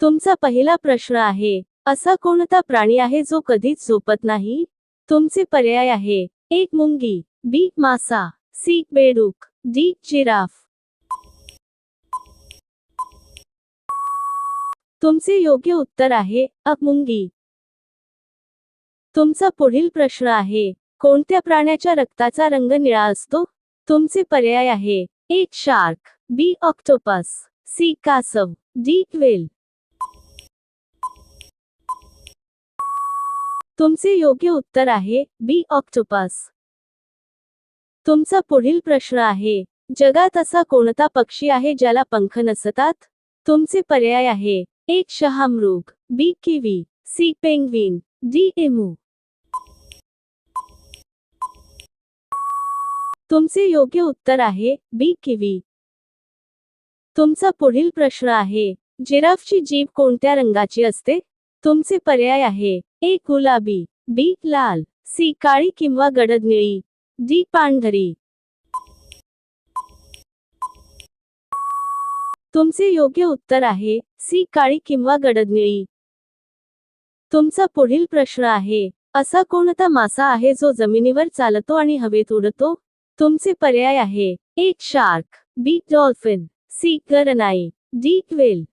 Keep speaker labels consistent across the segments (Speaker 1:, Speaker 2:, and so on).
Speaker 1: तुमचा पहिला प्रश्न आहे, असा कोणता प्राणी आहे जो कधीच झोपत नाही? तुमचे पर्याय आहे, एक मुंगी, बी मासा, सी बेडूक, डी जिराफ. तुमचे योग्य उत्तर आहे अ मुंगी. तुमचा पुढील प्रश्न आहे, कोणत्या प्राण्याच्या रक्ताचा रंग निळा असतो? तुमचे पर्याय आहे, एक शार्क, बी ऑक्टोपस, सी कासव, डी व्हेल. तुमचे योग्य उत्तर आहे बी ऑक्टोपस. तुमचा पुढील प्रश्न आहे, जगात असा कोणता पक्षी आहे ज्याला पंख नसतात? तुमचे पर्याय आहे, एक शहामृग, B kiwi, C penguin, D emu. तुमचे योग्य उत्तर आहे बी किवी. तुमचा पुढील प्रश्न आहे, जिराफची जीभ कोणत्या रंगाची असते? तुमचे पर्याय आहे, एक गुलाबी, बी लाल, सी काळी किंवा गडद निळी, डी पांढरी. तुमचे योग्य उत्तर आहे सी काळी किंवा गडद निळी. तुमचा पुढील प्रश्न आहे, असा कोणता मासा आहे जो जमिनीवर चालतो आणि हवेत उडतो? तुमचे पर्याय आहे, एक शार्क, बी डॉल्फिन, सी गरनाई, डी व्हेल.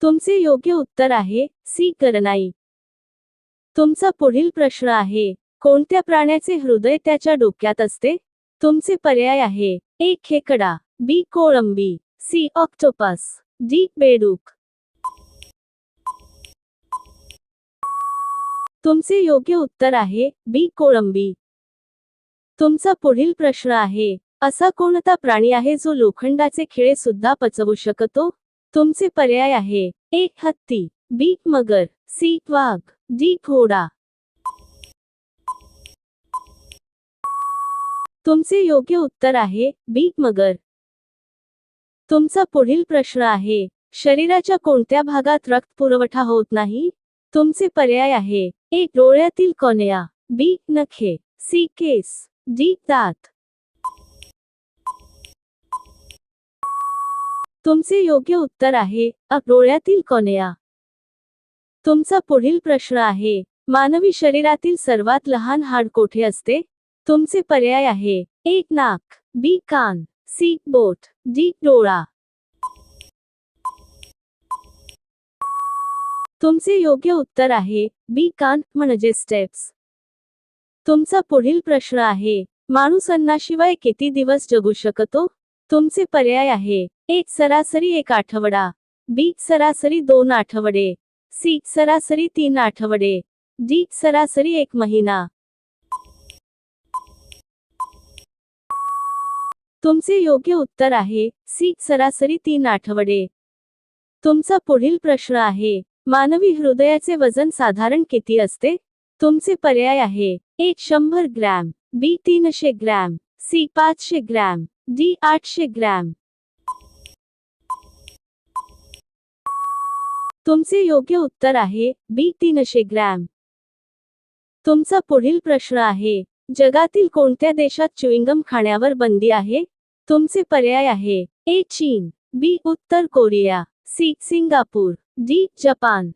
Speaker 1: तुमचे योग्य उत्तर आहे सी गरनाई. तुमचा पुढील प्रश्न आहे, कोणत्या प्राण्याचे हृदय त्याच्या डोक्यात असते? तुमचे पर्याय आहे, एक खेकडा, बी कोळंबी, सी ऑक्टोपस, डी बेडूक. तुमचे योग्य उत्तर आहे बी कोळंबी. तुमचा पुढील प्रश्न आहे, असा कोणता प्राणी आहे जो लोखंडाचे खिळे सुद्धा पचवू शकतो? तुमचे पर्याय आहे, एक हत्ती, बी मगर, सी वाघ, डी घोडा. तुमचे योग्य उत्तर आहे बी मगर. तुमचा पुढील प्रश्न आहे, शरीराच्या कोणत्या भागात रक्त पुरवठा होत नाही? तुमचे पर्याय आहे, एक डोळ्यातील कॉर्निया, बी नखे, सी केस, डी दात. तुमचे योग्य उत्तर आहे अ डोळ्यातील कॉर्निया. तुमचा पुढील प्रश्न आहे, मानवी शरीरातील सर्वात लहान हाड कोठे असते? तुमचे पर्याय आहे, एक नाक, बी कान, सी बोट, डी डोळा. तुमचे योग्य उत्तर आहे बी कान म्हणजे स्टेप्स. तुमचा पुढील प्रश्न आहे, माणूस अन्नाशिवाय किती दिवस जगू शकतो? तुमचे पर्याय आहे, एक सरासरी 1 आठवडा, बी सरासरी 2 आठवडे, सी सरासरी 3 आठवडे, डी सरासरी 1 महिना. तुमचे योग्य उत्तर आहे सी सरासरी 3 आठवडे. तुमचा पुढील प्रश्न आहे, मानवी हृदयाचे वजन साधारण किती असते? तुमचे पर्याय आहे, एक 100 gram, B 300 gram, C 500 gram, D 800 gram. तुमचे योग्य उत्तर आहे बी 300 ग्रॅम. तुमचा पुढील प्रश्न आहे, जगातील कोणत्या देशात च्युइंगम खाण्यावर बंदी आहे? तुमचे पर्याय आहे, ए चीन, बी उत्तर Korea, C Singapore, D Japan.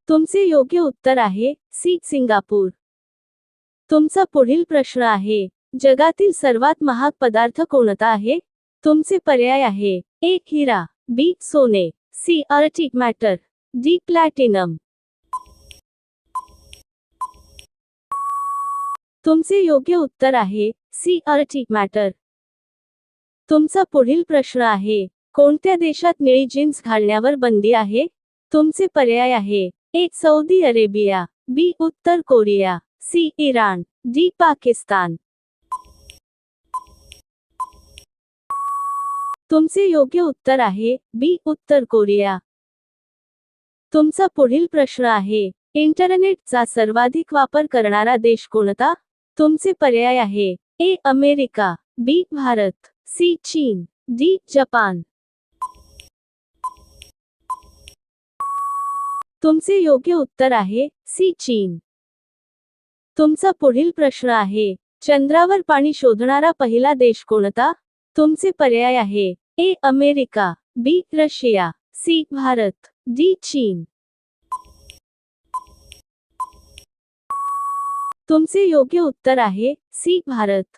Speaker 1: तुमचे योग्य उत्तर आहे सी सिंगापूर. तुमचा पुढील प्रश्न आहे, जगातील सर्वात महाग पदार्थ कोणता आहे? तुमचे पर्याय आहे, एक हिरा, बी सोने, सी आर्टिक मॅटर, डी प्लॅटिनम. तुमचे योग्य उत्तर आहे सी आर्टिक मॅटर. तुमचा पुढील प्रश्न आहे, कोणत्या देशात निळी जीन्स घालण्यावर बंदी आहे? तुमचे पर्याय आहे, एक सौदी अरेबिया, बी उत्तर Korea, C Iran, D Pakistan. तुमचे योग्य उत्तर आहे बी उत्तर कोरिया. तुमचा पुढील प्रश्न आहे, इंटरनेटचा सर्वाधिक वापर करणारा देश कोणता? तुमचे पर्याय आहे, A America, B Bharat, C चीन, डी जपान. तुमचे योग्य उत्तर आहे सी चीन. तुमचा पुढील प्रश्न आहे, चंद्रावर पाणी शोधणारा पहिला देश कोणता? तुमचे पर्याय आहे A America, B Russia, C Bharat, D चीन. तुमचे योग्य उत्तर आहे सी भारत.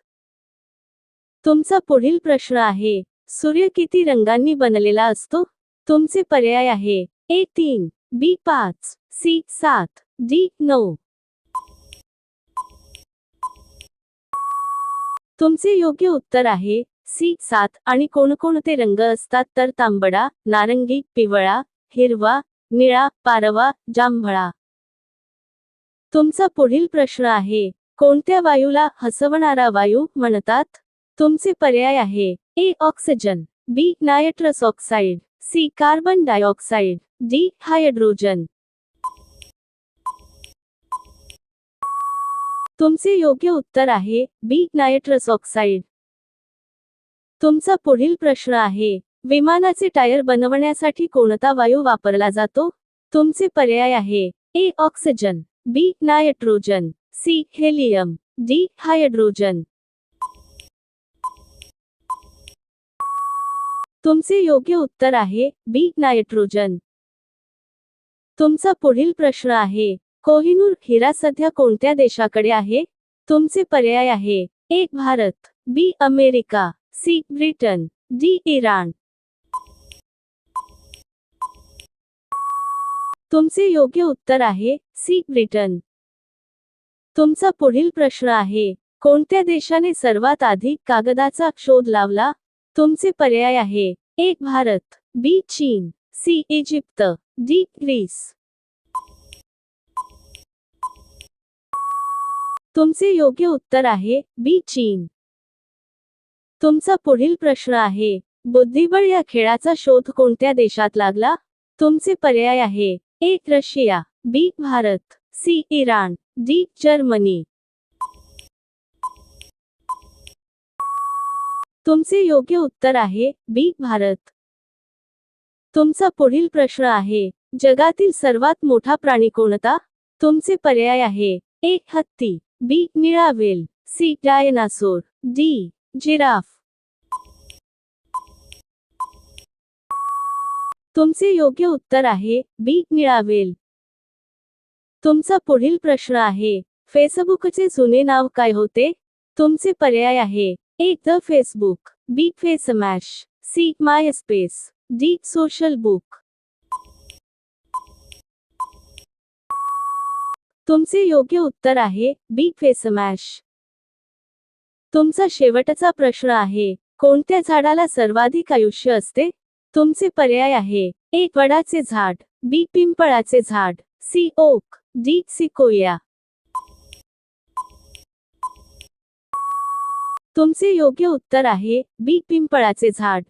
Speaker 1: तुमचा पुढील प्रश्न आहे, सूर्य किती रंगांनी बनलेला असतो? तुमचे पर्याय आहे ए 3, बी 5, सी 7, डी 9. तुमचे योग्य उत्तर आहे सी 7. आणि कोणकोणते रंग असतात तर तांबडा, नारंगी, पिवळा, हिरवा, निळा, पारवा, जांभळा. तुमचा पुढील प्रश्न आहे, कोणत्या वायूला हसवणारा वायू म्हणतात? तुमचे पर्याय आहे A oxygen, B nitrous oxide, C carbon dioxide, D hydrogen. तुमचे योग्य उत्तर आहे बी नायट्रस ऑक्साईड. तुमचा पुढील प्रश्न आहे, विमानाचे टायर बनवण्यासाठी कोणता वायू वापरला जातो? तुमचे पर्याय आहे A oxygen, B nitrogen, C helium, D hydrogen. तुमचे योग्य उत्तर आहे बी नायट्रोजन. तुमचा पुढील प्रश्न आहे, कोहिनूर हिरा सध्या कोणत्या देशाकडे आहे? तुमचे पर्याय आहे A Bharat, B America, C Britain, D Iran. तुमचे योग्य उत्तर आहे सी ब्रिटन. तुमचा पुढील प्रश्न आहे, कोणत्या देशाने सर्वात आधी कागदाचा शोध लावला? तुमचे पर्याय आहे ए भारत, बी चीन, सी इजिप्त, डी ग्रीस. तुमचे योग्य उत्तर आहे बी चीन. तुमचा पुढील प्रश्न आहे, बुद्धिबळ या खेळाचा शोध कोणत्या देशात लागला? तुमचे पर्याय आहे A Russia, B Bharat, C Iran, D Germany. तुमचे योग्य उत्तर आहे बी भारत. तुमचा पुढील प्रश्न आहे, जगातील सर्वात मोठा प्राणी कोणता? तुमचे पर्याय आहे ए हत्ती, बी निळा whale, C dinosaur, D giraffe. तुमचे योग्य उत्तर आहे बी निळा व्हेल. तुमचा पुढील प्रश्न आहे, फेसबुकचे जुने नाव काय होते? तुमचे पर्याय आहे A the Facebook, B Facemash, C Myspace, D social book. तुमचे योग्य उत्तर आहे बी फेसमॅश. तुमचा शेवटचा प्रश्न आहे, कोणत्या झाडाला सर्वाधिक आयुष्य असते? तुमचे पर्याय आहे ए वडाचे झाड, बी पिंपळाचे झाड, सी ओक, डी सिकोया. तुमचे योग्य उत्तर आहे बी पिंपळाचे झाड.